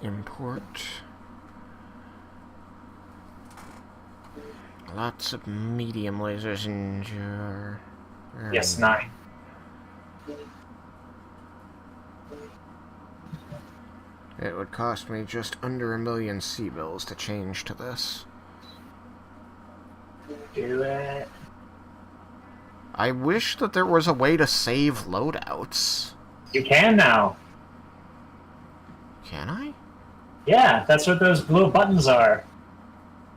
Import. Lots of medium lasers in your... Yes, 9. It would cost me just under 1 million C-bills to change to this. Do it. I wish that there was a way to save loadouts. You can now. Can I? Yeah, that's what those blue buttons are.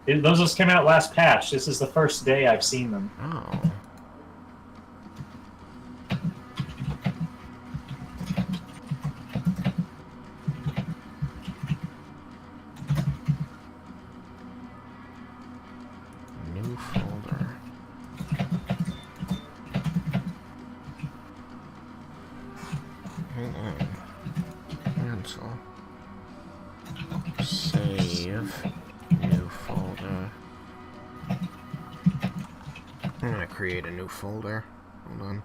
Those just came out last patch. This is the first day I've seen them. Oh. New folder. Hang on. Cancel. Save. New folder. I'm gonna create a new folder. Hold on.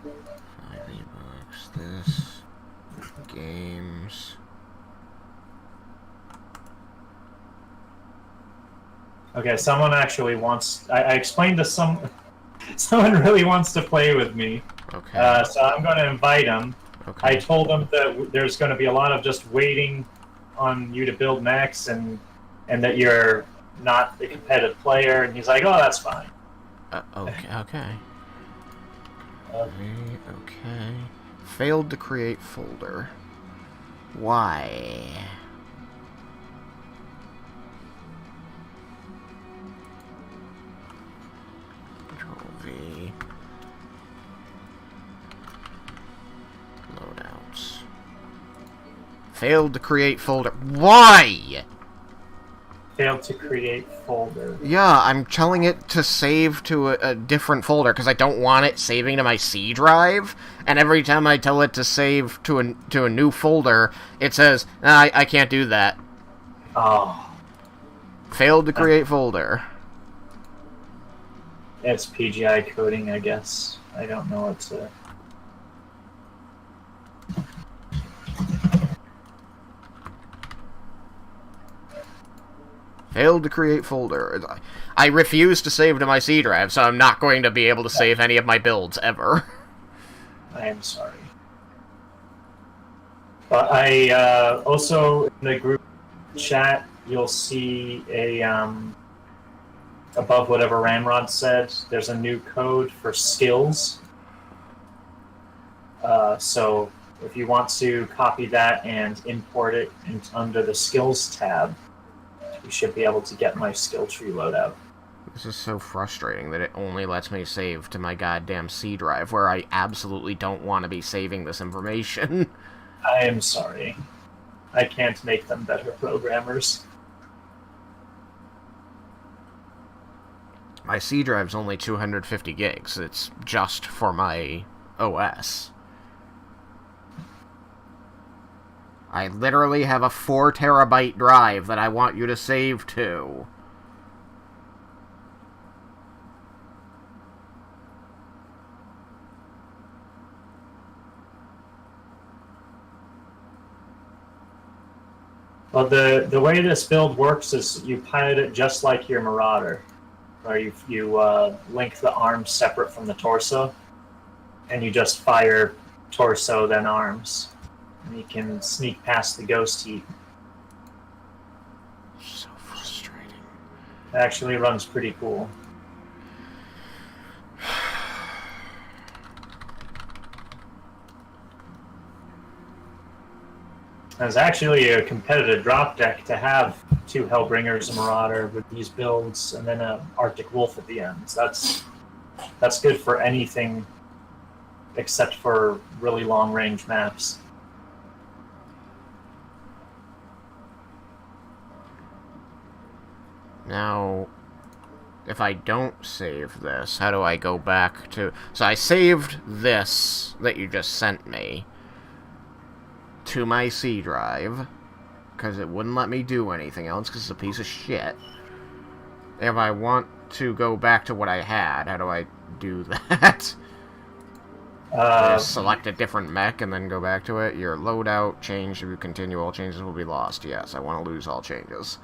5 V-Bucks. This. Games. Okay, someone actually wants... I explained to someone really wants to play with me. Okay. So I'm going to invite him. Okay. I told him that there's going to be a lot of just waiting on you to build mechs and that you're not a competitive player. And he's like, oh, that's fine. Okay. Okay. Failed to create folder. Why? Control V. Loadouts. Failed to create folder. Why? Failed to create folder. Yeah, I'm telling it to save to a different folder because I don't want it saving to my C drive. And every time I tell it to save to a new folder, it says, nah, I can't do that. Oh. Failed to create folder. It's PGI coding, I guess. I don't know what to... Failed to create folder. I refuse to save to my C drive, so I'm not going to be able to save any of my builds ever. I am sorry. But I also, in the group chat, you'll see a, above whatever Ramrod said, there's a new code for skills. So if you want to copy that and import it under the skills tab, you should be able to get my skill tree loadout. This is so frustrating that it only lets me save to my goddamn C drive, where I absolutely don't want to be saving this information. I am sorry. I can't make them better programmers. My C drive's only 250 gigs. It's just for my OS. I literally have a 4 terabyte drive that I want you to save to. Well, the way this build works is you pilot it just like your Marauder, where you link the arms separate from the torso, and you just fire torso then arms, and you can sneak past the ghost heap. So frustrating. It actually runs pretty cool. It's actually a competitive drop deck to have 2 Hellbringers, a Marauder with these builds, and then an Arctic Wolf at the end. So that's good for anything except for really long-range maps. Now, if I don't save this, how do I go back to... So I saved this that you just sent me to my C drive, because it wouldn't let me do anything else, because it's a piece of shit. If I want to go back to what I had, how do I do that? Just select a different mech and then go back to it. Your loadout change. If you continue, all changes will be lost. Yes, I want to lose all changes.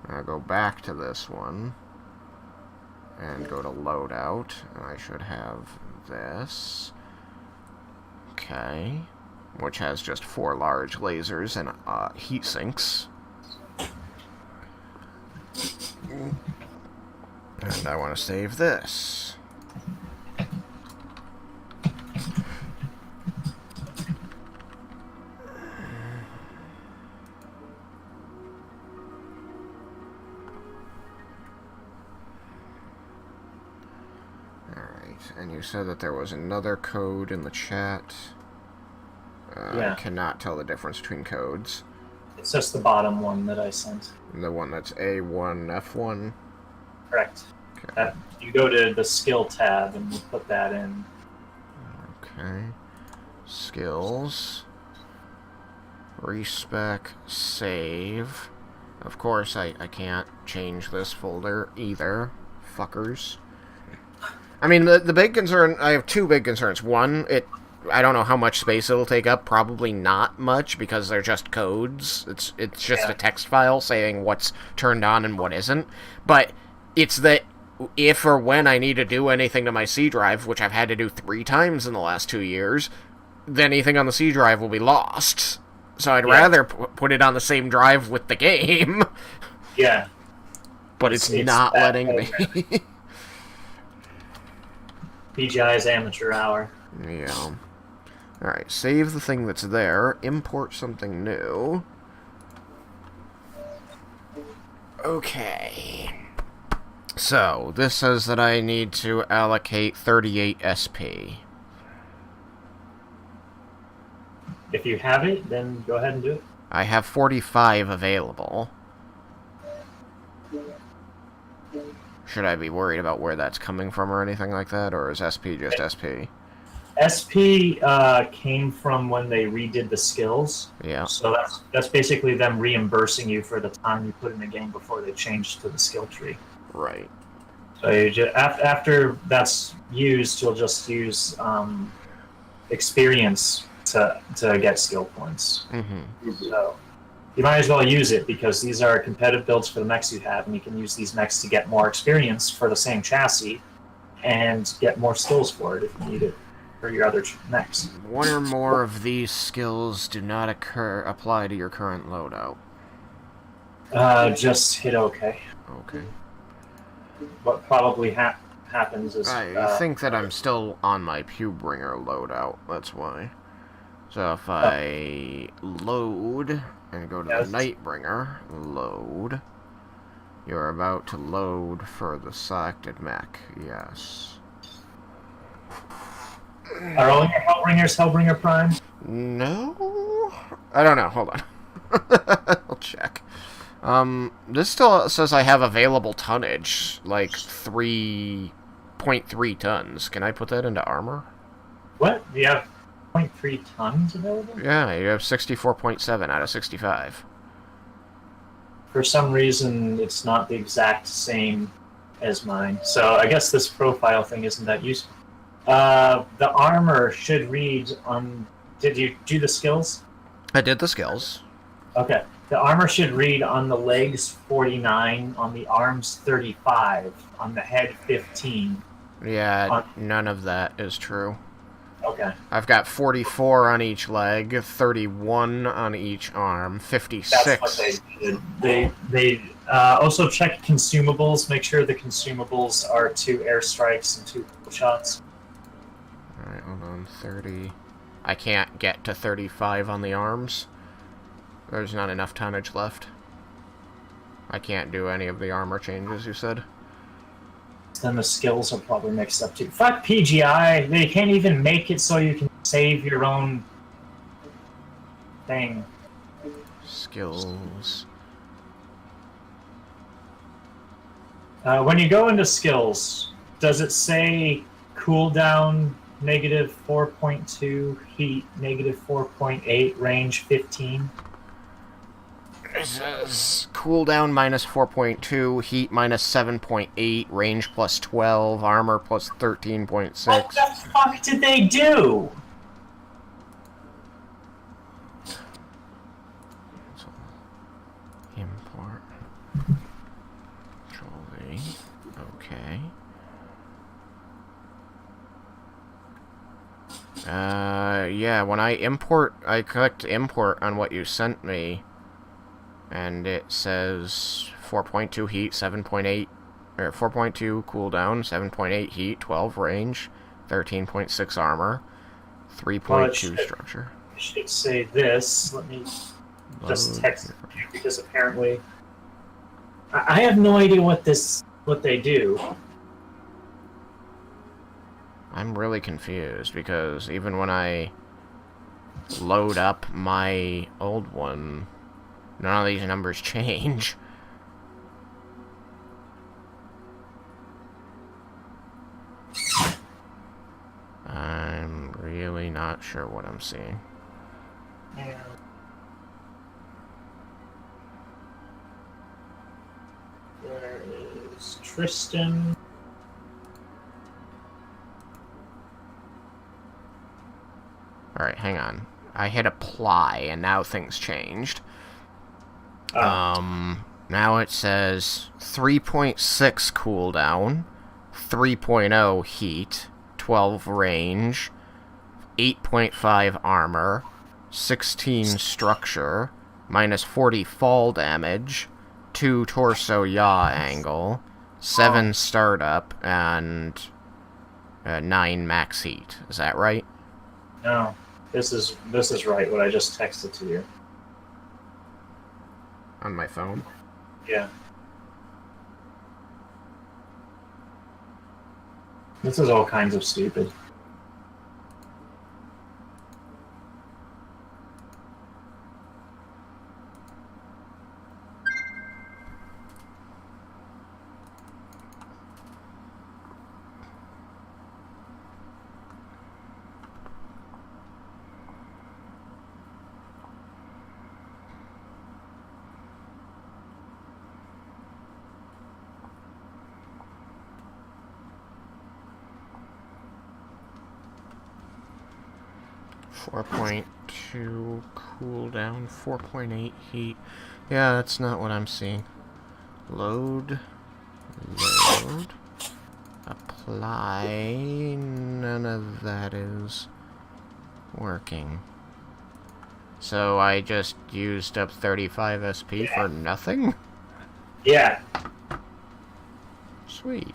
I'll go back to this one. And go to loadout. And I should have this. Okay. Which has just 4 large lasers and heat sinks. And I want to save this. And you said that there was another code in the chat. Yeah. I cannot tell the difference between codes. It's just the bottom one that I sent. The one that's A1, F1? Correct. Okay. You go to the skill tab and you put that in. Okay. Skills. Respec, save. Of course, I can't change this folder either. Fuckers. I mean, the big concern... I have 2 big concerns. One, I don't know how much space it'll take up. Probably not much, because they're just codes. It's just a text file saying what's turned on and what isn't. But it's that if or when I need to do anything to my C drive, which I've had to do 3 times in the last 2 years, then anything on the C drive will be lost. So I'd rather put it on the same drive with the game. Yeah. But it's not letting me. PGI's amateur hour. Yeah. Alright, save the thing that's there. Import something new. Okay. So, this says that I need to allocate 38 SP. If you have it, then go ahead and do it. I have 45 available. Should I be worried about where that's coming from or anything like that, or is SP just SP? SP came from when they redid the skills. Yeah. So that's basically them reimbursing you for the time you put in the game before they changed to the skill tree. Right. So you just, after that's used, you'll just use experience to get skill points. Mm-hmm. So you might as well use it, because these are competitive builds for the mechs you have, and you can use these mechs to get more experience for the same chassis and get more skills for it if you need it for your other mechs. 1 or more of these skills do not apply to your current loadout. Just hit OK. Okay. What probably happens is... I think that I'm still on my Hellbringer loadout, that's why. So if I load and go to the Nightbringer, load, you're about to load for the selected mech, yes. Are all your Hellbringers Hellbringer Prime? No? I don't know, hold on. I'll check. This still says I have available tonnage, like 3.3 tons. Can I put that into armor? What? You have 0.3 tons available? Yeah, you have 64.7 out of 65. For some reason, it's not the exact same as mine. So I guess this profile thing isn't that useful. The armor should read on... Did you do the skills? I did the skills. Okay. The armor should read on the legs 49, on the arms 35, on the head 15. Yeah, none of that is true. Okay. I've got 44 on each leg, 31 on each arm, 56. That's what they did. They also check consumables. Make sure the consumables are 2 airstrikes and 2 shots. Alright, hold on. 30. I can't get to 35 on the arms. There's not enough tonnage left. I can't do any of the armor changes, you said? Then the skills are probably mixed up too. Fuck PGI. They can't even make it so you can save your own thing. Skills. When you go into skills, does it say cooldown negative 4.2, heat negative 4.8, range 15? It says cooldown minus 4.2, heat minus 7.8, range plus 12, armor plus 13.6. What the fuck did they do? Import. Control V. Okay. Yeah, when I import, I clicked import on what you sent me, and it says 4.2 heat, 7.8, or 4.2 cooldown, 7.8 heat, 12 range, 13.6 armor, 3.2 structure. I should say this. Let me just text it to you, because apparently I have no idea what they do. I'm really confused, because even when I load up my old one, none of these numbers change. I'm really not sure what I'm seeing. Yeah. Where is Tristan? Alright, hang on. I hit apply, and now things changed. Now it says 3.6 cooldown, 3.0 heat, 12 range, 8.5 armor, 16 structure, minus 40 fall damage, 2 torso yaw angle, 7 startup, and 9 max heat. Is that right? No. This is right, what I just texted to you. On my phone? Yeah. This is all kinds of stupid. .2 cooldown, 4.8 heat. Yeah, that's not what I'm seeing. Load. Apply. None of that is working. So I just used up 35 SP for nothing? Yeah. Sweet.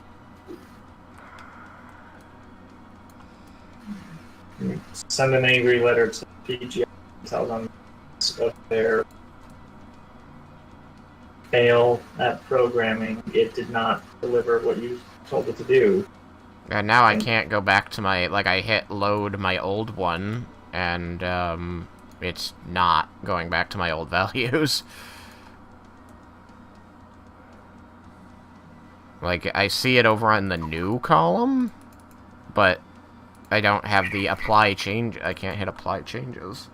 Send an angry letter to PGI, tell them of their fail at programming. It did not deliver what you told it to do. And now I can't go back to my, like, I hit load my old one, and, it's not going back to my old values. Like, I see it over on the new column, but I don't have the apply change. I can't hit apply changes.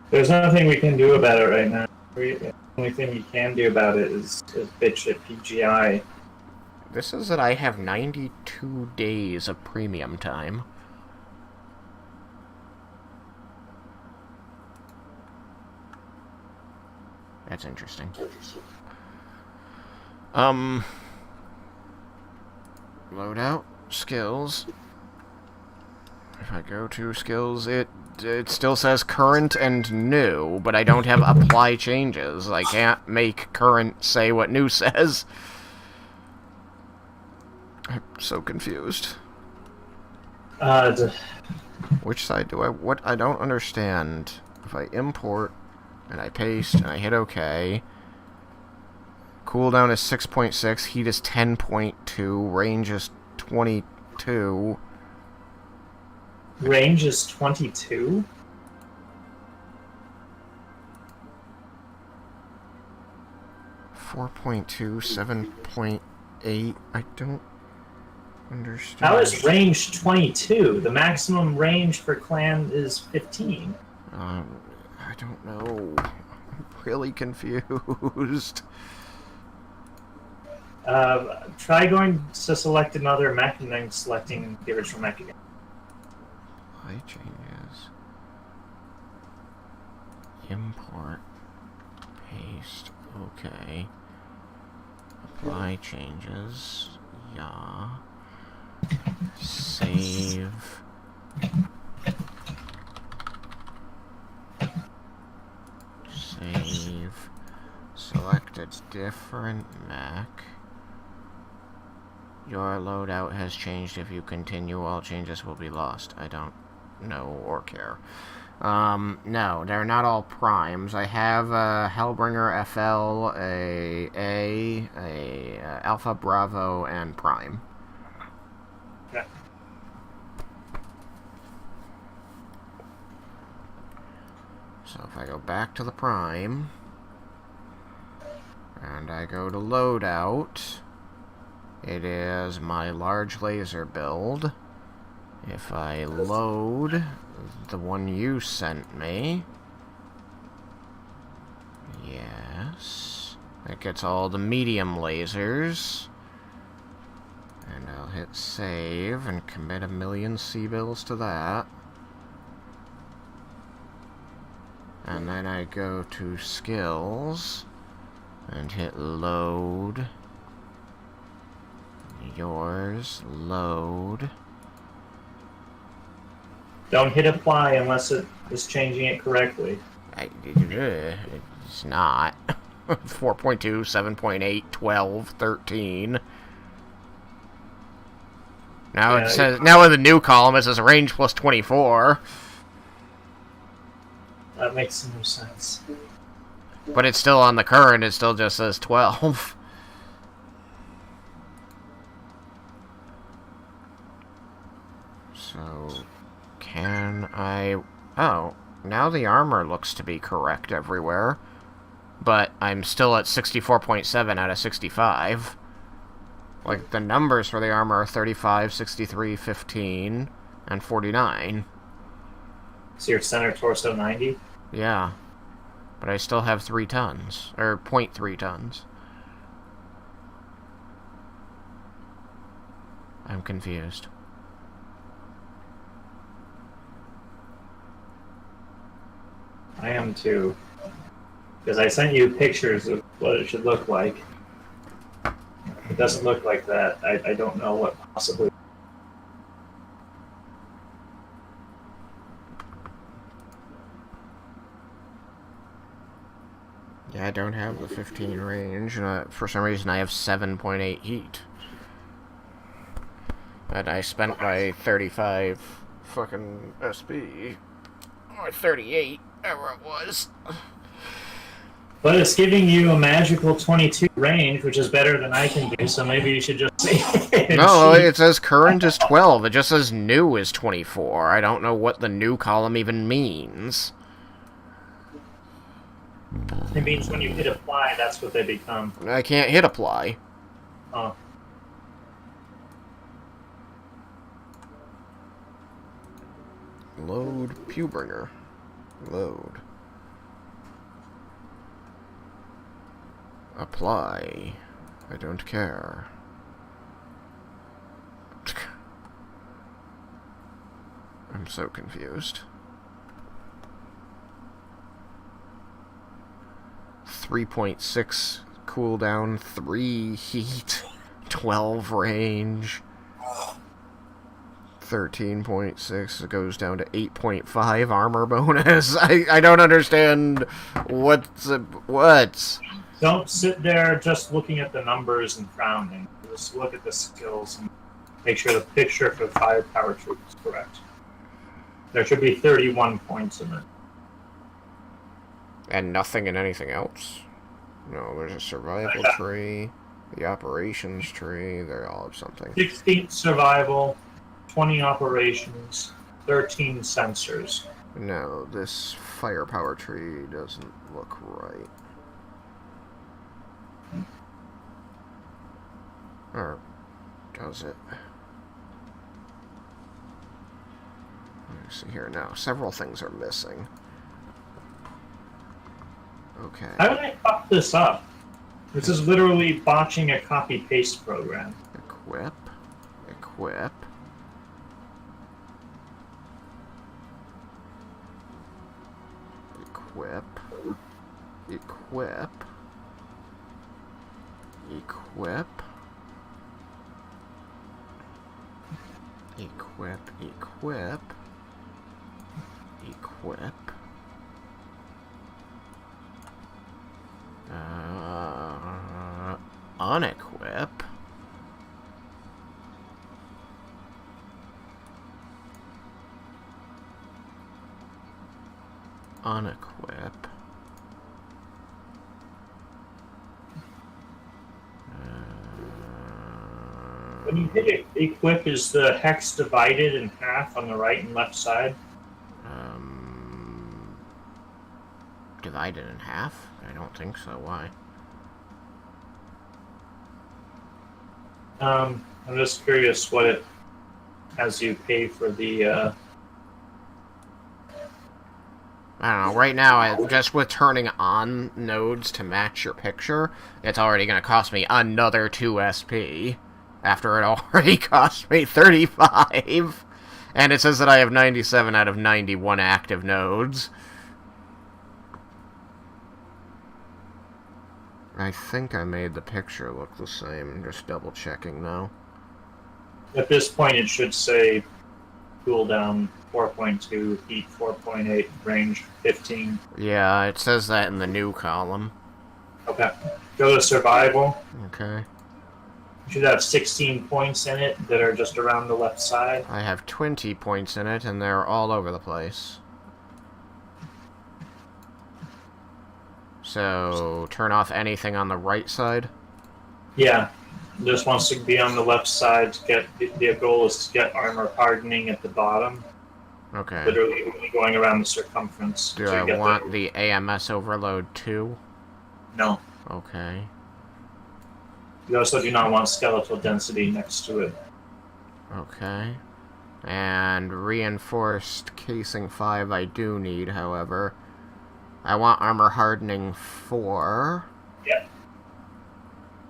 There's nothing we can do about it right now. The only thing you can do about it is bitch at PGI. This is that I have 92 days of premium time. That's interesting. Loadout, skills. If I go to skills, it still says current and new, but I don't have apply changes. I can't make current say what new says. I'm so confused. Which side do I... What? I don't understand. If I import, and I paste, and I hit OK... Cooldown is 6.6, heat is 10.2, range is 22. Range is 22? .2, 7.8. I don't understand. How is range 22? The maximum range for clan is 15. I don't know. I'm really confused. Try going to select another mech and then selecting the original mech again. Apply changes. Import. Paste. Okay. Apply changes. Yeah. Save. Save. Select a different mech. Your loadout has changed. If you continue, all changes will be lost. I don't know or care. No, they're not all primes. I have a Hellbringer FL, a Alpha Bravo, and Prime. Okay. So if I go back to the Prime, and I go to loadout, it is my large laser build. If I load the one you sent me, yes, it gets all the medium lasers. And I'll hit save and commit 1,000,000 C-bills to that. And then I go to skills and hit load. Yours, load. Don't hit apply unless it is changing it correctly. It's not. 4.2, 7.8, 12, 13. Now it says, now in the new column it says range plus 24. That makes no sense. But it's still on the current, it still just says 12. So, can I... Oh, now the armor looks to be correct everywhere. But I'm still at 64.7 out of 65. Like, the numbers for the armor are 35, 63, 15, and 49. So your center torso 90? Yeah. But I still have 3 tons. Or 0.3 tons. I'm confused. I am too. Because I sent you pictures of what it should look like. It doesn't look like that. I don't know what possibly... Yeah, I don't have the 15 range. For some reason, I have 7.8 heat. And I spent my 35 fucking SB. Or 38, whatever it was. But it's giving you a magical 22 range, which is better than I can do, so maybe you should just say it. No, it says current is 12. It just says new is 24. I don't know what the new column even means. It means when you hit apply, that's what they become. I can't hit apply. Oh. Load Pewbringer. Load. Apply. I don't care. I'm so confused. 3.6 cooldown, 3 heat, 12 range, 13.6, it goes down to 8.5 armor bonus. I don't understand what. Don't sit there just looking at the numbers and frowning. Just look at the skills and make sure the picture for the firepower troop is correct. There should be 31 points in it. And nothing in anything else? No, there's a survival tree, the operations tree, they all have something. 16 survival, 20 operations, 13 sensors. No, this firepower tree doesn't look right. Or does it? Let me see here now. Several things are missing. Okay. How did I fuck this up? This is literally botching a copy-paste program. Equip. Equip. Equip. Equip. Equip. Equip. Equip. Equip. Unequip. Unequip. When you hit it, equip, is the hex divided in half on the right and left side? Divided in half? I don't think so. Why? I'm just curious what it has you pay for the. I don't know. Right now, just with turning on nodes to match your picture, it's already going to cost me another 2 SP. After it already cost me 35. And it says that I have 97 out of 91 active nodes. I think I made the picture look the same. I'm just double checking now. At this point, it should say cooldown 4.2, heat 4.8, range 15. Yeah, it says that in the new column. Okay. Go to survival. Okay. You should have 16 points in it that are just around the left side. I have 20 points in it, and they're all over the place. So, turn off anything on the right side? Yeah. This wants to be on the left side to get, the goal is to get armor hardening at the bottom. Okay. Literally only going around the circumference. Do I want the AMS overload too? No. Okay. You also do not want skeletal density next to it. Okay. And reinforced casing 5 I do need, however. I want armor hardening 4. Yeah.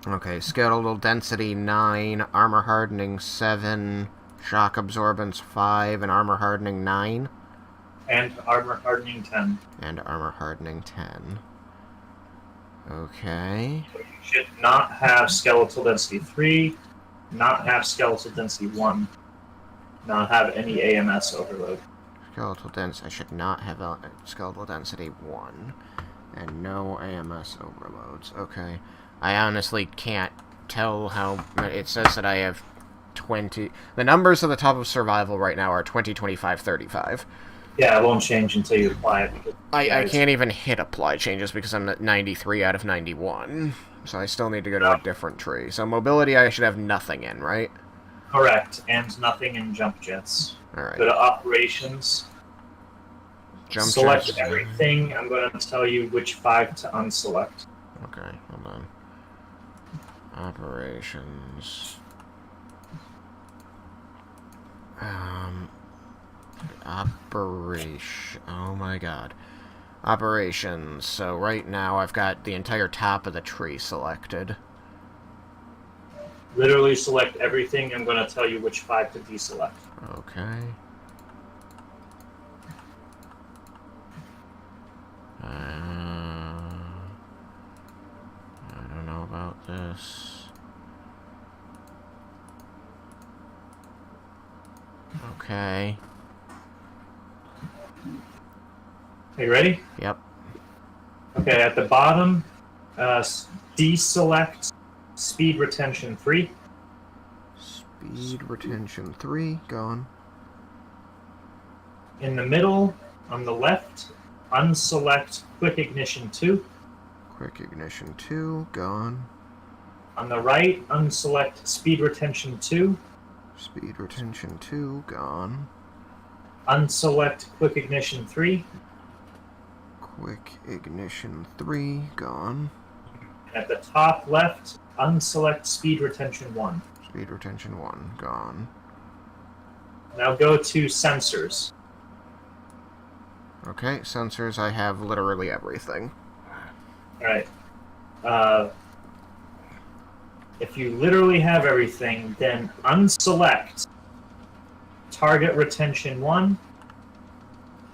Okay, skeletal density 9, armor hardening 7, shock absorbance 5, and armor hardening 9. And armor hardening 10. And armor hardening 10. Okay. So you should not have skeletal density 3, not have skeletal density 1, not have any AMS overload. Skeletal density, I should not have skeletal density 1. And no AMS overloads. Okay. I honestly can't tell how... It says that I have 20... The numbers at the top of survival right now are 20, 25, 35. Yeah, it won't change until you apply it. Because I can't even hit apply changes because I'm at 93 out of 91. So I still need to go to a different tree. So mobility I should have nothing in, right? Correct, and nothing in jump jets. Alright. Go to operations. Jump select jets. everything. I'm going to tell you which 5 to unselect. Okay, hold on. Operations. Operation. Oh my god. Operations. So right now I've got the entire top of the tree selected. Literally select everything. I'm going to tell you which 5 to deselect. Okay. I don't know about this. Okay. Are you ready? Yep. Okay, at the bottom, deselect speed retention 3. Speed retention 3, gone. In the middle, on the left, unselect quick ignition 2. Quick ignition 2, gone. On the right, unselect speed retention 2. Speed retention 2, gone. Unselect quick ignition 3. Quick ignition 3, gone. And at the top left, unselect speed retention 1. Speed retention 1, gone. Now go to sensors. Okay, sensors, I have literally everything. Alright. If you literally have everything, then unselect target retention 1,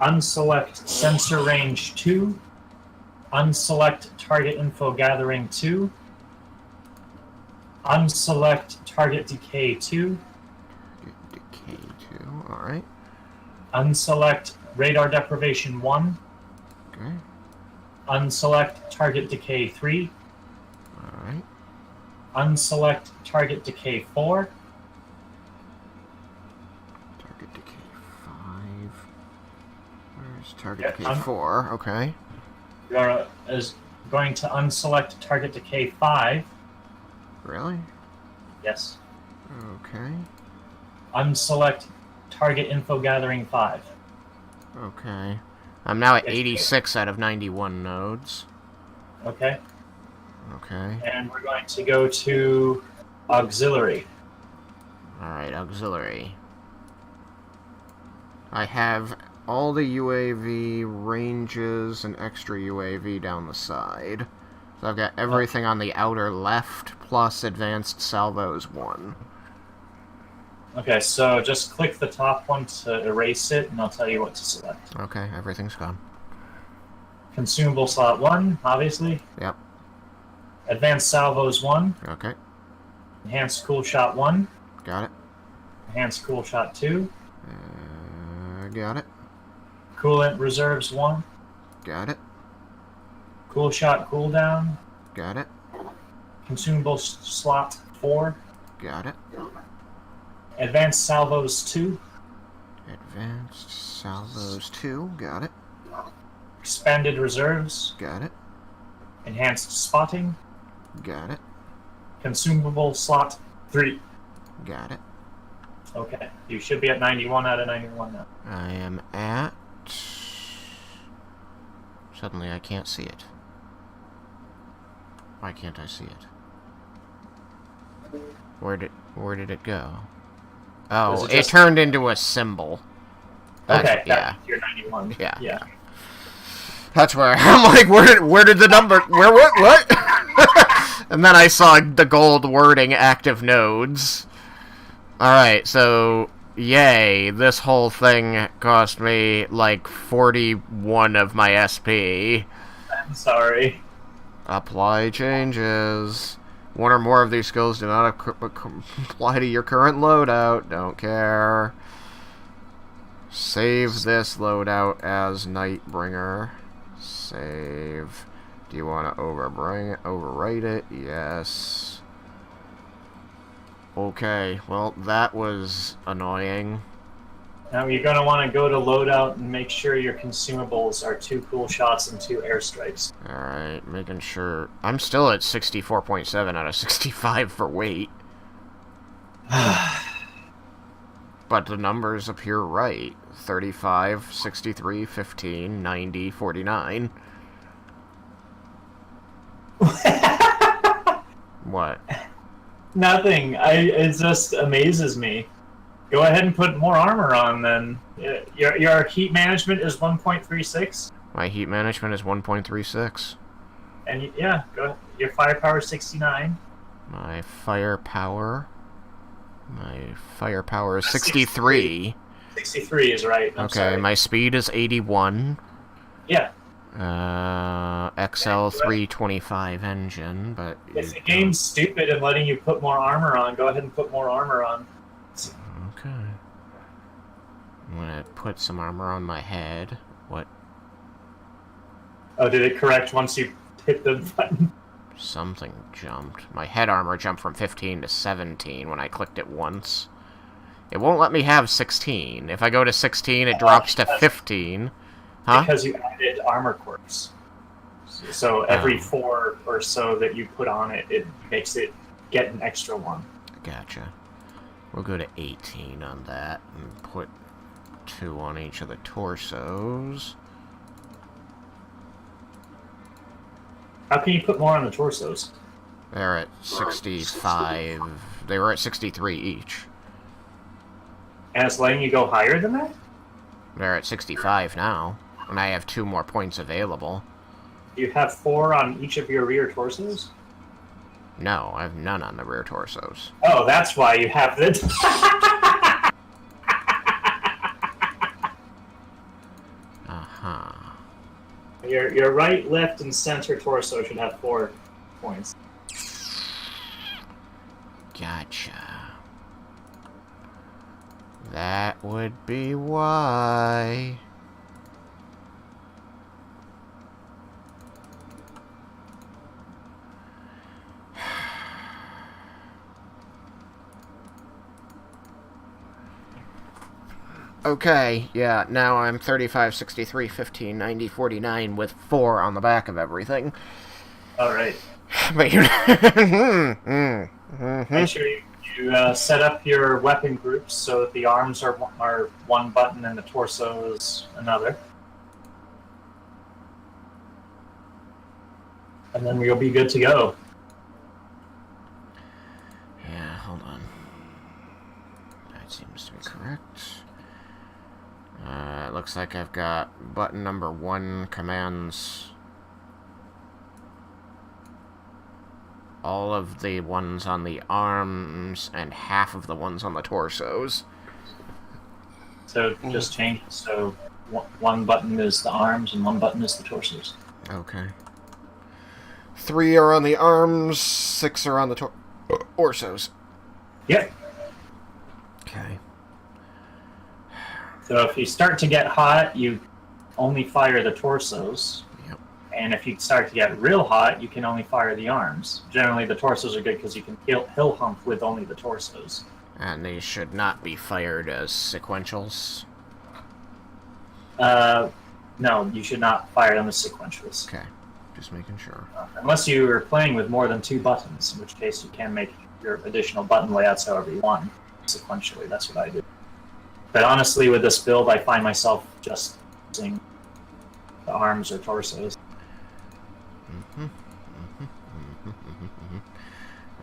unselect sensor range 2, unselect target info gathering 2, unselect target decay 2, Decay 2, alright. unselect radar deprivation 1, Okay. unselect target decay 3, Alright. unselect target decay 4, Target decay 5. Where's target Yeah, decay 4? Okay. you're going to unselect target decay 5, Really? yes, Okay. unselect target info gathering 5. Okay. I'm now at Yes, 86 out of 91 nodes. Okay, Okay. and we're going to go to auxiliary. Alright, auxiliary. I have all the UAV ranges and extra UAV down the side. So I've got everything on the outer left, plus advanced salvos 1. Okay, so just click the top one to erase it, and I'll tell you what to select. Okay, everything's gone. Consumable slot 1, obviously. Yep. Advanced salvos 1. Okay. Enhanced cool shot 1. Got it. Enhanced cool shot 2. Got it. Coolant reserves 1. Got it. Cool shot cooldown. Got it. Consumable slot 4. Got it. Advanced salvos 2. Advanced salvos 2. Got it. Expanded reserves. Got it. Enhanced spotting. Got it. Consumable slot 3. Got it. Okay, you should be at 91 out of 91 now. I am at... Suddenly I can't see it. Why can't I see it? Where did it go? Oh, it turned into a symbol. Okay, yeah. You're 91. Yeah. Yeah. That's where I'm like, where did the number, what? And then I saw the gold wording active nodes. Alright, so, yay, this whole thing cost me, like, 41 of my SP. I'm sorry. Apply changes. One or more of these skills do not apply to your current loadout. Don't care. Save this loadout as Nightbringer. Save. Do you want to overwrite it? Yes. Okay, well, that was annoying. Now you're going to want to go to loadout and make sure your consumables are 2 cool shots and 2 airstrikes. Alright, making sure... I'm still at 64.7 out of 65 for weight. But the numbers appear right. 35, 63, 15, 90, 49. What? Nothing. It just amazes me. Go ahead and put more armor on then. Your heat management is 1.36. My heat management is 1.36. And yeah, go. Your firepower is 69. My firepower is 63. 63 is right. I'm okay, sorry. my speed is 81. Yeah. XL 325 engine, but... If the game's stupid and letting you put more armor on, go ahead and put more armor on. Okay. I'm gonna put some armor on my head. What? Oh, did it correct once you hit the button? Something jumped. My head armor jumped from 15 to 17 when I clicked it once. It won't let me have 16. If I go to 16, it drops to 15. Huh? Because you added armor quirks. So every 4 or so that you put on it, it makes it get an extra one. Gotcha. We'll go to 18 on that and put 2 on each of the torsos. How can you put more on the torsos? They're at 65. They were at 63 each. And it's letting you go higher than that? They're at 65 now. And I have 2 more points available. Do you have 4 on each of your rear torsos? No, I have none on the rear torsos. Oh, that's why you have the... Uh-huh. Your right, left, and center torso should have 4 points. Gotcha. That would be why. Okay, yeah, now I'm 35, 63, 15, 90, 49 with 4 on the back of everything. Alright. But you... Make sure you set up your weapon groups so that the arms are one button and the torso is another. And then you'll be good to go. Yeah, hold on. That seems to be correct. It looks like I've got button number 1 commands all of the ones on the arms and half of the ones on the torsos. So just change. So one button is the arms and 1 button is the torsos. Okay. 3 are on the arms, 6 are on the torsos. Yep. Okay. So if you start to get hot, you only fire the torsos. Yep. And if you start to get real hot, you can only fire the arms. Generally, the torsos are good because you can hill hump with only the torsos. And these should not be fired as sequentials. No, you should not fire them as sequentials. Okay. Just making sure. Unless you are playing with more than 2 buttons, in which case you can make your additional button layouts however you want, sequentially. That's what I do. But honestly, with this build, I find myself just using the arms or torsos.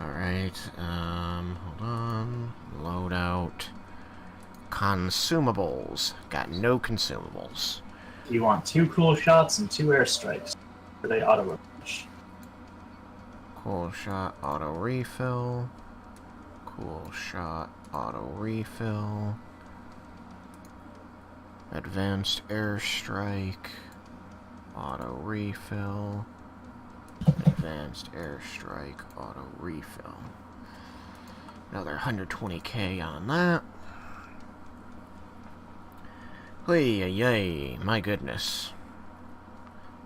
Alright, hold on. Loadout. Consumables. Got no consumables. You want 2 cool shots and 2 airstrikes. Or they auto refresh. Cool shot, auto refill. Cool shot, auto refill. Advanced airstrike. Auto refill. Advanced airstrike, auto refill. Another 120k on that. Yay, my goodness.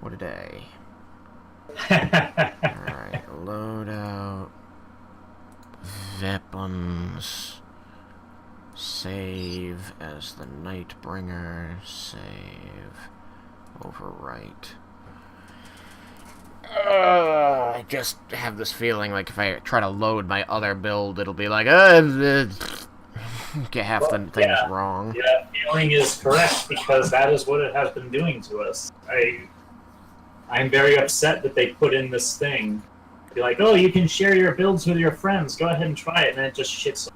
What a day. Alright, loadout. Weapons. Save as the Nightbringer. Save. Overwrite. I just have this feeling like if I try to load my other build, it'll be like, get half the things wrong. Yeah, that feeling is correct because that is what it has been doing to us. I'm very upset that they put in this thing. Be like, oh, you can share your builds with your friends. Go ahead and try it, and then it just shits.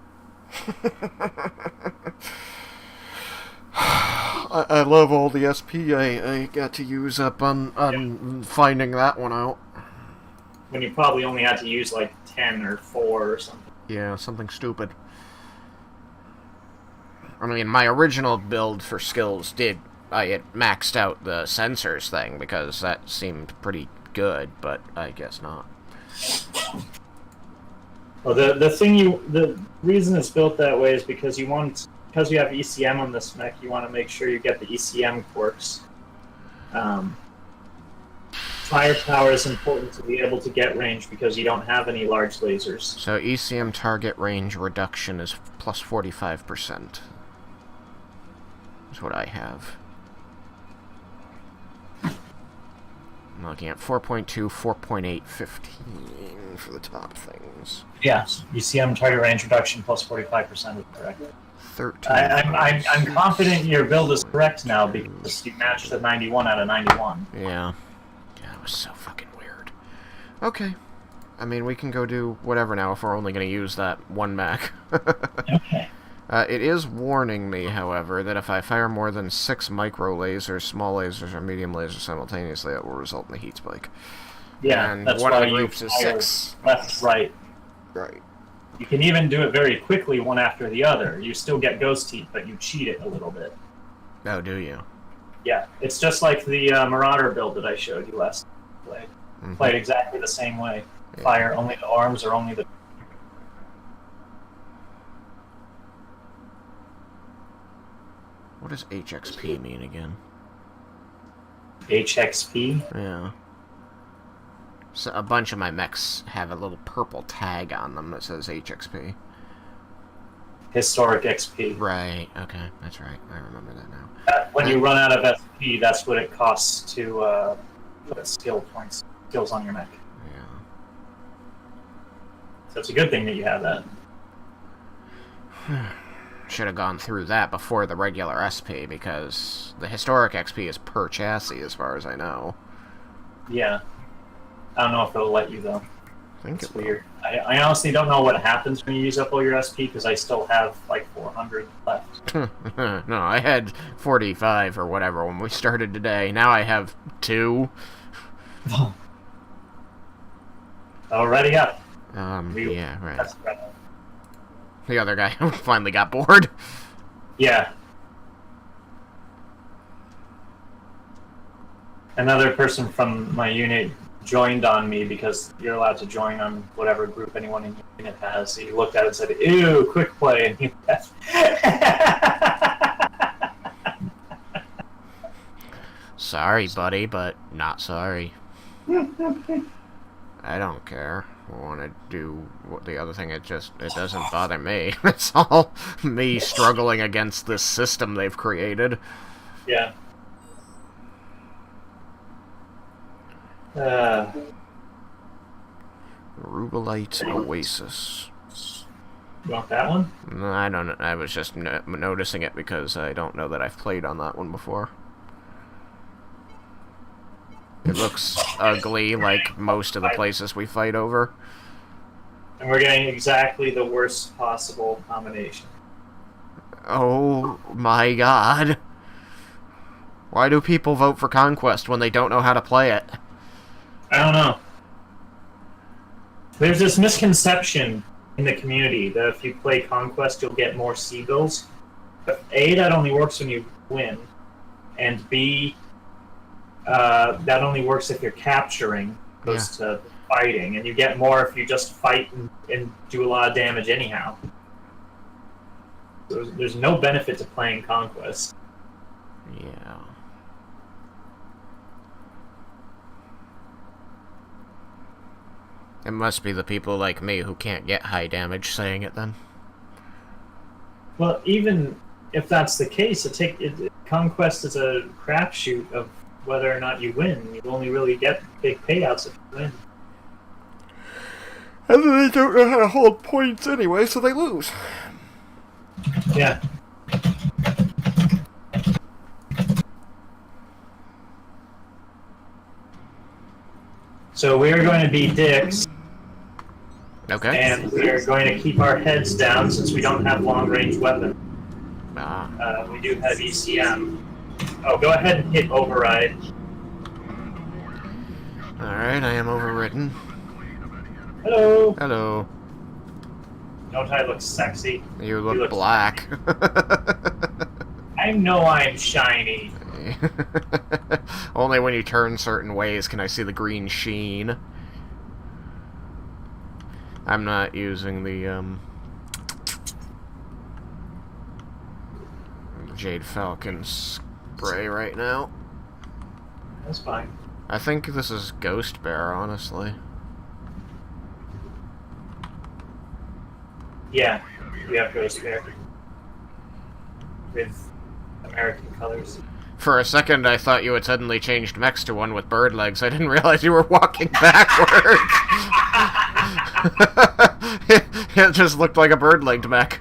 I love all the SP I got to use up on finding that one out. When you probably only had to use like 10 or 4 or something. Yeah, something stupid. I mean, my original build for skills I had maxed out the sensors thing because that seemed pretty good, but I guess not. Well, the reason it's built that way is because you have ECM on this mech, you want to make sure you get the ECM quirks. Firepower is important to be able to get range because you don't have any large lasers. So ECM target range reduction is plus 45%. Is what I have. I'm looking at 4.2, 4.8, 15 for the top things. Yes, ECM target range reduction plus 45% is correct. 13. I'm confident your build is correct now because you matched the 91 out of 91. Yeah. That was so fucking weird. Okay. I mean, we can go do whatever now if we're only going to use that one mech. Okay. It is warning me, however, that if I fire more than 6 micro lasers, small lasers, or medium lasers simultaneously, it will result in a heat spike. Yeah, And that's one why of the you groups is fire 6. left, right. Right. You can even do it very quickly, one after the other. You still get ghost heat, but you cheat it a little bit. Oh, do you? Yeah, it's just like the Marauder build that I showed you last play. Mm-hmm. Played exactly the same way. Yeah. Fire only the arms or only the... What does HXP mean again? HXP? Yeah. So a bunch of my mechs have a little purple tag on them that says HXP. Historic XP. Right, okay, that's right. I remember that now. When you run out of SP, that's what it costs to put skill points, skills on your mech. Yeah. So it's a good thing that you have that. Should have gone through that before the regular SP, because the historic XP is per chassis, as far as I know. Yeah. I don't know if it'll let you, though. I think It's it will. weird. I honestly don't know what happens when you use up all your SP, because I still have, like, 400 left. No, I had 45 or whatever when we started today. Now I have 2. Already up. Yeah, right. That's right. The other guy finally got bored. Yeah. Another person from my unit joined on me because you're allowed to join on whatever group anyone in your unit has. He looked at it and said, "Ew, quick play," and he left. Sorry, buddy, but not sorry. I don't care. I want to do the other thing. It doesn't bother me. It's all me struggling against this system they've created. Yeah. Rubelite Oasis. You want that one? No, I don't know. I was just noticing it because I don't know that I've played on that one before. It looks ugly, like most of the places we fight over. And we're getting exactly the worst possible combination. Oh my god. Why do people vote for Conquest when they don't know how to play it? I don't know. There's this misconception in the community that if you play Conquest, you'll get more seagulls. But A, that only works when you win. And B, that only works if you're capturing, opposed to fighting. And you get more if you just fight and do a lot of damage anyhow. There's no benefit to playing Conquest. Yeah. It must be the people like me who can't get high damage saying it then. Well, even if that's the case, Conquest is a crapshoot of whether or not you win. You only really get big payouts if you win. And then they don't know how to hold points anyway, so they lose. Yeah. So we're going to be dicks. Okay. And we're going to keep our heads down since we don't have long-range weapons. We do have ECM. Oh, go ahead and hit override. Alright, I am overridden. Hello. Hello. Don't I look sexy? You look black. I know I'm shiny. Only when you turn certain ways can I see the green sheen. I'm not using the Jade Falcon spray right now. That's fine. I think this is Ghost Bear, honestly. Yeah, we have Ghost Bear. With American colors. For a second, I thought you had suddenly changed mechs to one with bird legs. I didn't realize you were walking backwards. It just looked like a bird-legged mech.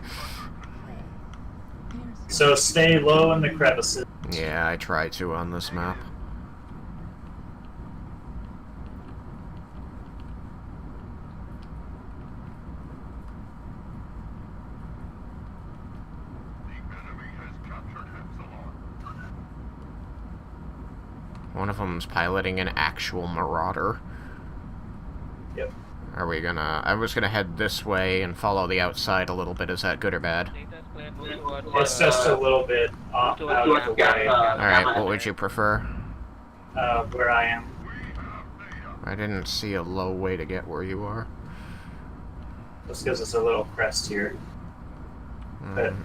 So stay low in the crevices. Yeah, I try to on this map. One of them's piloting an actual Marauder. Yep. Are we gonna... I was gonna head this way and follow the outside a little bit. Is that good or bad? It's just a little bit out of the way. Alright, what would you prefer? Where I am. I didn't see a low way to get where you are. This gives us a little crest here. But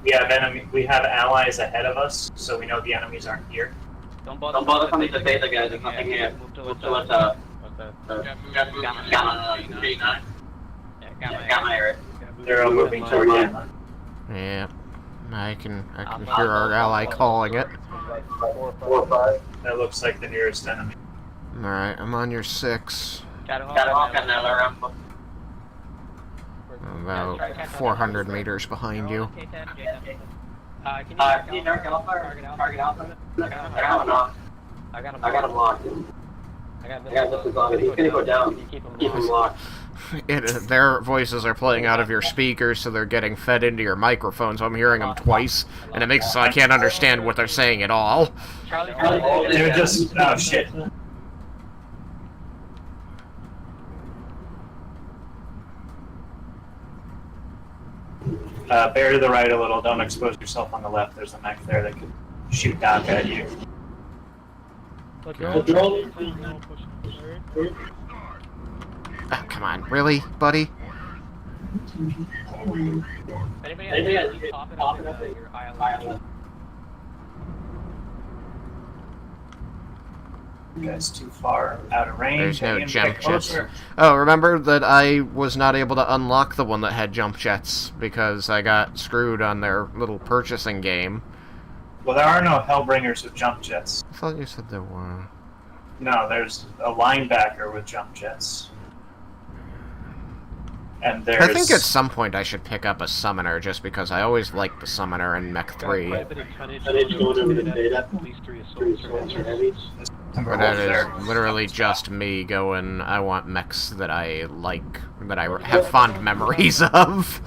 we have allies ahead of us, so we know the enemies aren't here. Don't bother coming to beta, guys. There's nothing here. Move towards Gamma area. They're all moving toward Gamma. Yeah. I can hear our ally calling it. 4 or 5. That looks like the nearest enemy. Alright, I'm on your 6. About 400 meters behind you. Can you target alpha? I got him locked. I got this on it. He's gonna go down. Keep him locked. Their voices are playing out of your speakers, so they're getting fed into your microphone, so I'm hearing them twice, and it makes it so I can't understand what they're saying at all. They're just... oh, shit. Bear to the right a little. Don't expose yourself on the left. There's a mech there that could shoot down at you. Oh, come on. Really, buddy? Anybody else pop it up at your island? You guys too far out of range. There's no jump jets. Oh, remember that I was not able to unlock the one that had jump jets because I got screwed on their little purchasing game. Well, there are no Hellbringers with jump jets. I thought you said there were. No, there's a linebacker with jump jets. And there's... I think at some point I should pick up a summoner just because I always liked the summoner in Mech 3. But that is literally just me going, I want mechs that I like, that I have fond memories of.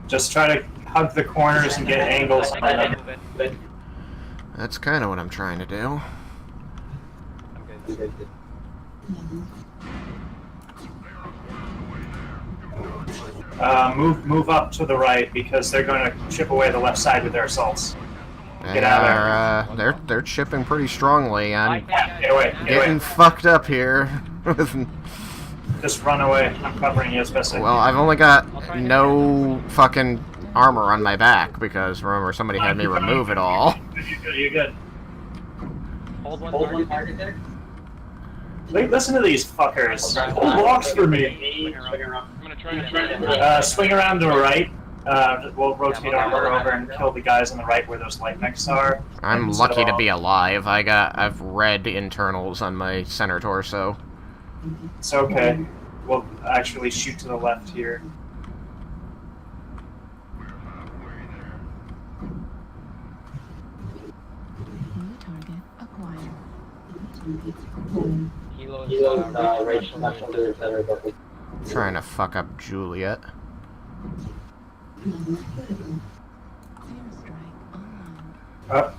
Just try to hug the corners and get angles on them. That's kind of what I'm trying to do. Move up to the right because they're going to chip away the left side with their assaults. Get out of there. They're chipping pretty strongly. I'm Get away. getting fucked up here. Just run away. I'm covering you as best I can. Well, I've only got no fucking armor on my back because remember somebody had me remove it all. You're good. Hold one target there. Wait, listen to these fuckers. Hold blocks for me. Swing around to the right. We'll rotate armor over and kill the guys on the right where those light mechs are. I'm lucky to be alive. I've red internals on my center torso. It's okay. We'll actually shoot to the left here. New target acquired. Trying to fuck up Juliet. Up.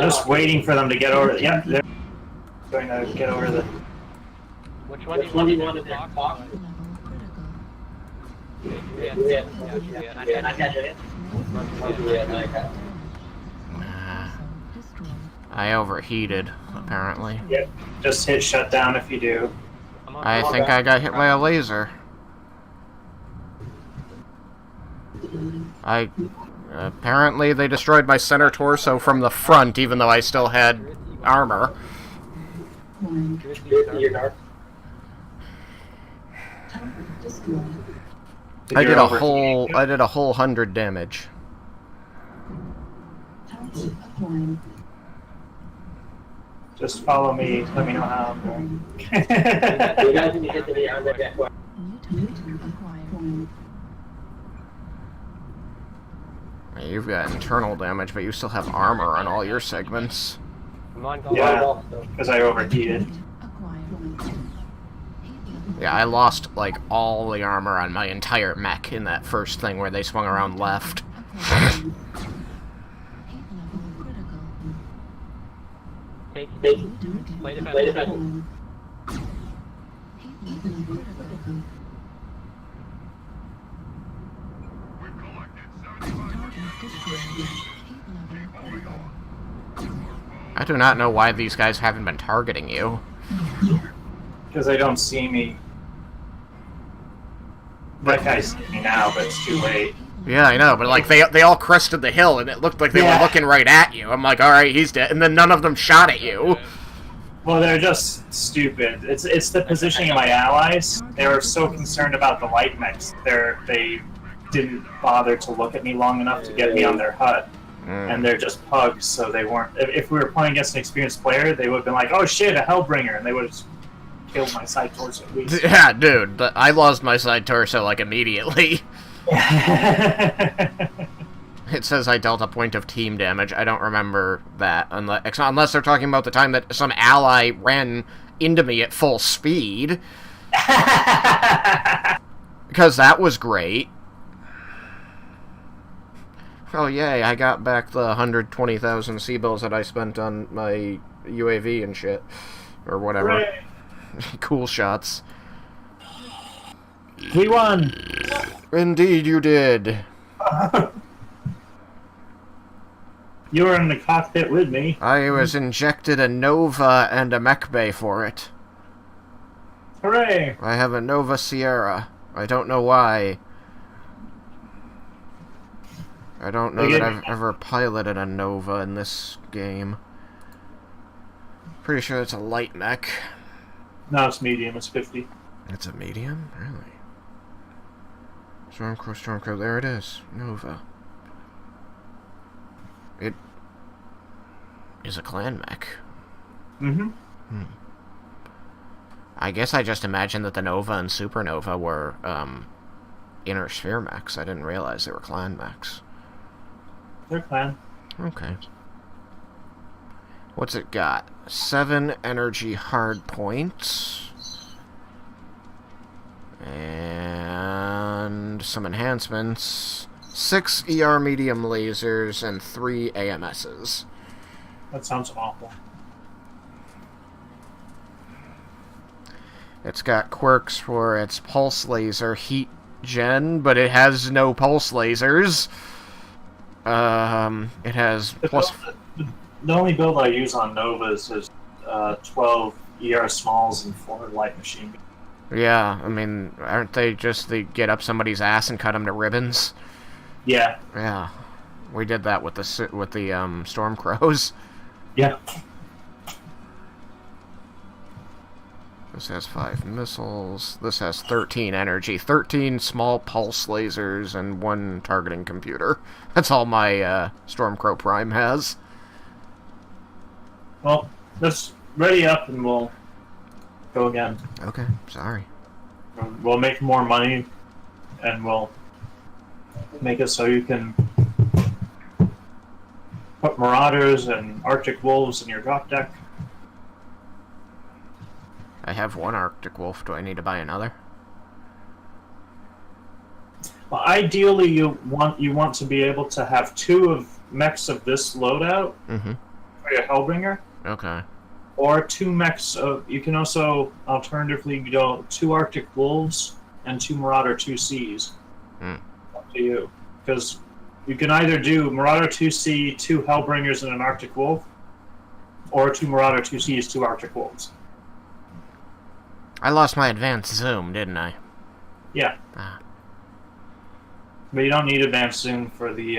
Just waiting for them to get over. Yep, they're going to get over the. Which one do you want to block? I overheated, apparently. Yep, just hit shutdown if you do. I think I got hit by a laser. Apparently they destroyed my center torso from the front, even though I still had armor. I did a whole 100 damage. Just follow me. Let me know how I'm going. You've got internal damage, but you still have armor on all your segments. Yeah, because I overheated. Yeah, I lost, like, all the armor on my entire mech in that first thing where they swung around left. Heat level critical. Take, New target. play defense. Heat level critical. Target destroyed. Heat level critical. I do not know why these guys haven't been targeting you. Because they don't see me. That guy sees me now, but it's too late. Yeah, I know, but like they all crested the hill, and it looked like they were looking right at you. I'm like, all right, he's dead, and then none of them shot at you. Well, they're just stupid. It's the positioning of my allies. They were so concerned about the light mechs. They didn't bother to look at me long enough to get me on their hut. And they're just pugs, so they weren't. If we were playing against an experienced player, they would have been like, "Oh shit, a Hellbringer," and they would have killed my side torso at least. Yeah, dude, I lost my side torso like immediately. It says I dealt a point of team damage. I don't remember that, unless they're talking about the time that some ally ran into me at full speed. Because that was great. Oh yay, I got back the 120,000 C-bills that I spent on my UAV and shit. Or whatever. Hooray. Cool shots. We won! Indeed you did. You were in the cockpit with me. I was injected a Nova and a mech bay for it. Hooray! I have a Nova Sierra. I don't know why. I don't know that I've ever piloted a Nova in this game. Pretty sure it's a light mech. No, it's medium. It's 50. It's a medium? Really? Stormcrow, there it is. Nova. It is a clan mech. Mm-hmm. I guess I just imagined that the Nova and Supernova were, inner sphere mechs. I didn't realize they were clan mechs. They're clan. Okay. What's it got? 7 energy hard points. And some enhancements. 6 ER medium lasers and 3 AMSs. That sounds awful. It's got quirks for its pulse laser heat gen, but it has no pulse lasers. It has plus... The only build I use on Novas is 12 ER smalls and 4 light machine guns. Yeah, I mean, aren't they just they get up somebody's ass and cut them to ribbons? Yeah. Yeah, we did that with the Stormcrows. Yeah. This has 5 missiles. This has 13 energy, 13 small pulse lasers, and 1 targeting computer. That's all my Stormcrow Prime has. Well, let's ready up and we'll go again. Okay, sorry. We'll make more money and we'll make it so you can put Marauders and Arctic Wolves in your drop deck. I have 1 Arctic Wolf. Do I need to buy another? Well, ideally, you want to be able to have 2 of mechs of this loadout for your Hellbringer, Okay. or 2 mechs of. You can also alternatively go 2 Arctic Wolves and 2 Marauder 2Cs. Up to you, because you can either do Marauder 2C, 2 Hellbringers, and an Arctic Wolf, or 2 Marauder 2Cs, 2 Arctic Wolves. I lost my advanced zoom, didn't I? Yeah. Ah. But you don't need advanced zoom for the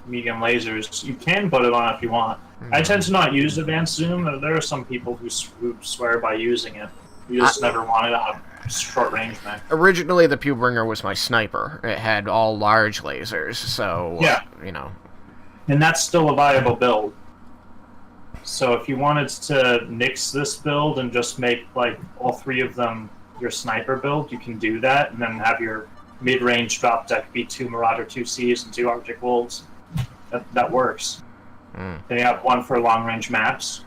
medium lasers. You can put it on if you want. I tend to not use advanced zoom. There are some people who swear by using it. You just never want it on a short range mech. Originally, the Pewbringer was my sniper. It had all large lasers, so, yeah. You know. And that's still a viable build. So if you wanted to nix this build and just make like all 3 of them your sniper build, you can do that, and then have your mid-range drop deck be 2 Marauder 2Cs and 2 Arctic Wolves. That works. Then you have 1 for long-range maps,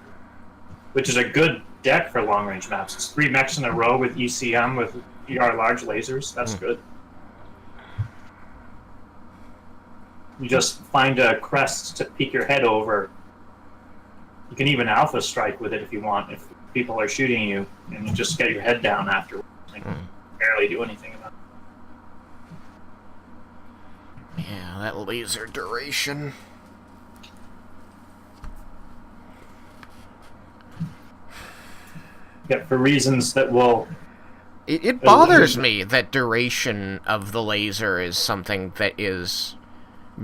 which is a good deck for long range maps. It's 3 mechs in a row with ECM with ER large lasers. That's good. You just find a crest to peek your head over. You can even alpha strike with it if you want, if people are shooting you, and you just get your head down afterwards and barely do anything about it. Yeah, that laser duration. Yeah, for reasons that will... It bothers me that duration of the laser is something that is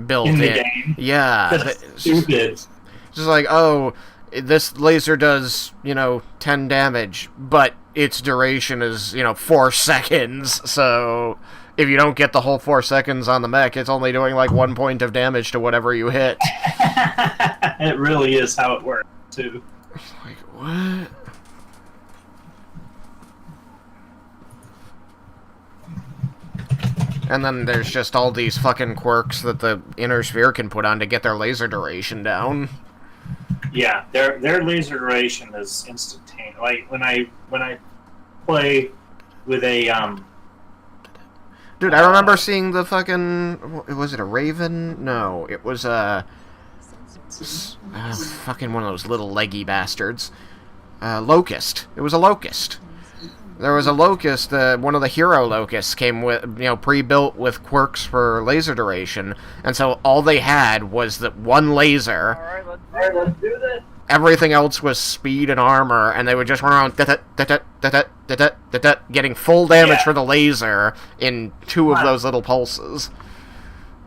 built in the game. Yeah. That's stupid. It's just like, oh, this laser does, 10 damage, but its duration is, 4 seconds, so if you don't get the whole 4 seconds on the mech, it's only doing, 1 point of damage to whatever you hit. It really is how it works, too. Like, what? And then there's just all these fucking quirks that the inner sphere can put on to get their laser duration down. Yeah, their laser duration is instantaneous. Like when I play with a Dude, I remember seeing the fucking... Was it a Raven? No, it was a... fucking one of those little leggy bastards. Locust. It was a Locust. There was a Locust, one of the hero Locusts came with, pre-built with quirks for laser duration, and so all they had was that one laser. Alright, let's do this. Everything else was speed and armor, and they would just run around getting full damage for the laser in 2 of those little pulses.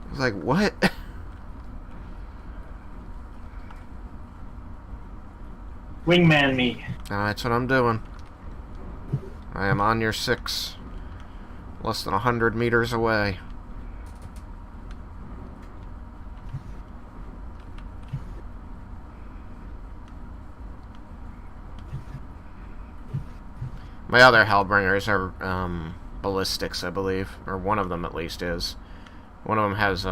I was like, what? Wingman me. That's what I'm doing. I am on your 6. Less than 100 meters away. My other Hellbringers are ballistics, I believe. Or one of them at least is. One of them has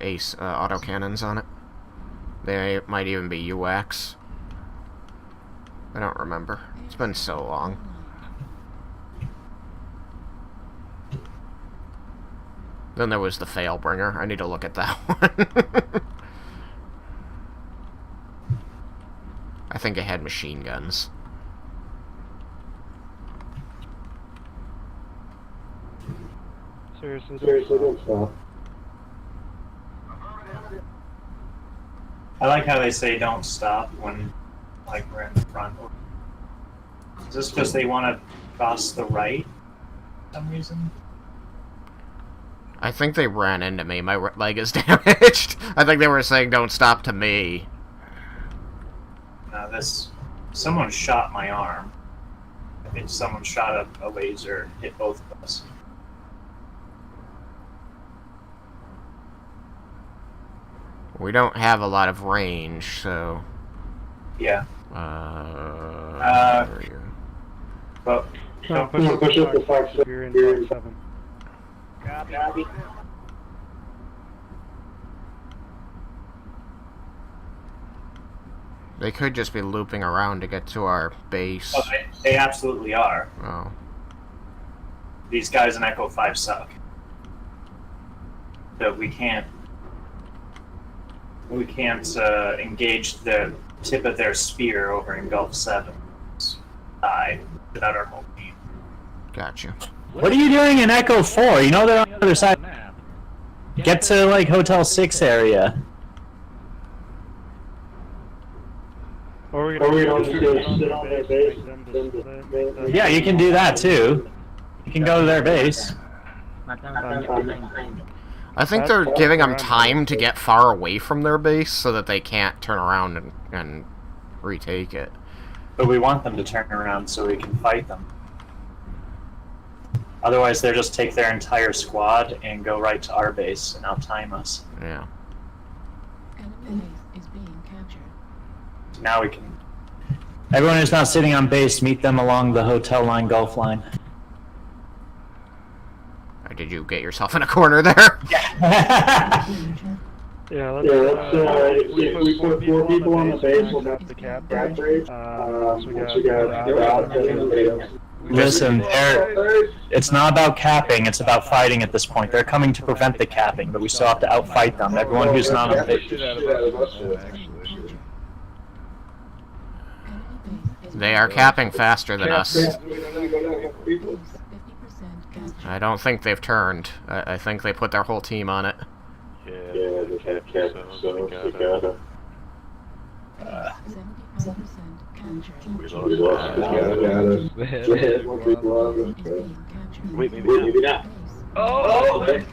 ace autocannons on it. They might even be UX. I don't remember. It's been so long. Then there was the Failbringer. I need to look at that one. I think it had machine guns. Seriously, don't stop. I like how they say don't stop when, we're in the front. Is this because they want to cross the right for some reason? I think they ran into me. My leg is damaged. I think they were saying don't stop to me. Someone shot my arm. I think someone shot a laser and hit both of us. We don't have a lot of range, so... Yeah. Where are you? But Push up the 5 you're in 7. Copy. They could just be looping around to get to our base. Oh, they absolutely are. Oh. These guys in Echo 5 suck. But we can't engage the tip of their spear over in Gulf 7 without our whole team. Gotcha. What are you doing in Echo 4? You know they're on the other side. Get to, Hotel 6 area. Or we don't sit on their base. Yeah, you can do that, too. You can go to their base. I think they're giving them time to get far away from their base so that they can't turn around and retake it. But we want them to turn around so we can fight them. Otherwise, they'll just take their entire squad and go right to our base and outtime us. Yeah. Enemy base is being captured. Now we can... Everyone who's not sitting on base, meet them along the hotel line, Gulf line. Or did you get yourself in a corner there? Yeah. Yeah, Yeah, let's we put 4 people on the base. We'll up have the cap cap rate. rate. So we Once we got Listen, it's not about capping, it's about fighting at this point. They're coming to prevent the capping, but we still have to outfight them. Everyone who's not on the They are capping faster than us. 50% capture. I don't think they've turned. I think they put their whole team on it. Yeah, they have cap, so we gotta. 75% capture. We lost. Gotta. Is being captured. Wait, maybe Maybe not. Oh! Captured.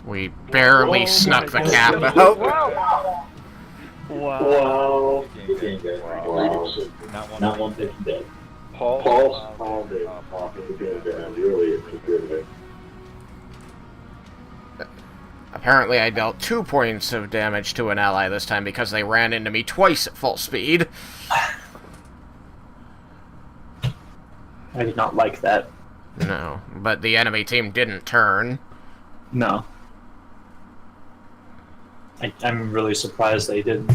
We barely snuck the cap out. Wow! Wow. Wow. Not one thing dead. Paul? Paul did. Really good. Apparently I dealt 2 points of damage to an ally this time because they ran into me twice at full speed. I did not like that. No, but the enemy team didn't turn. No. I'm really surprised they didn't.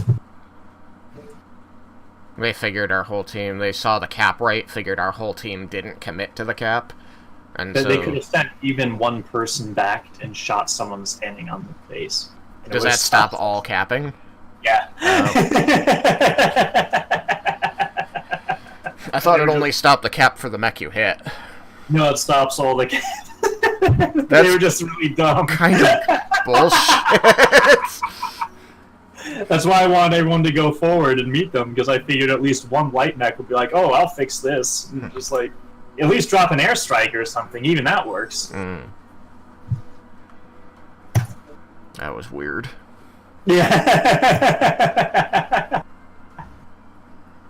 They figured our whole team, they saw the cap rate, figured our whole team didn't commit to the cap. And They so, could have sent even one person back and shot someone standing on the base. And it does would've that stop all capping? Yeah. I thought it only stopped the cap for the mech you hit. No, it stops all the. They That's were just really dumb. kind of bullshit. That's why I wanted everyone to go forward and meet them, because I figured at least one light mech would be like, "Oh, I'll fix this." And just like, at least drop an airstrike or something. Even that works. That was weird. Yeah.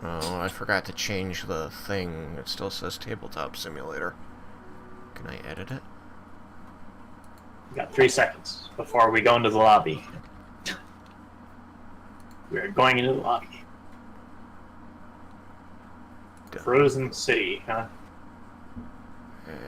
Oh, I forgot to change the thing. It still says Tabletop Simulator. Can I edit it? We got 3 seconds before we go into the lobby. We are going into the lobby. Done. Frozen City, huh? And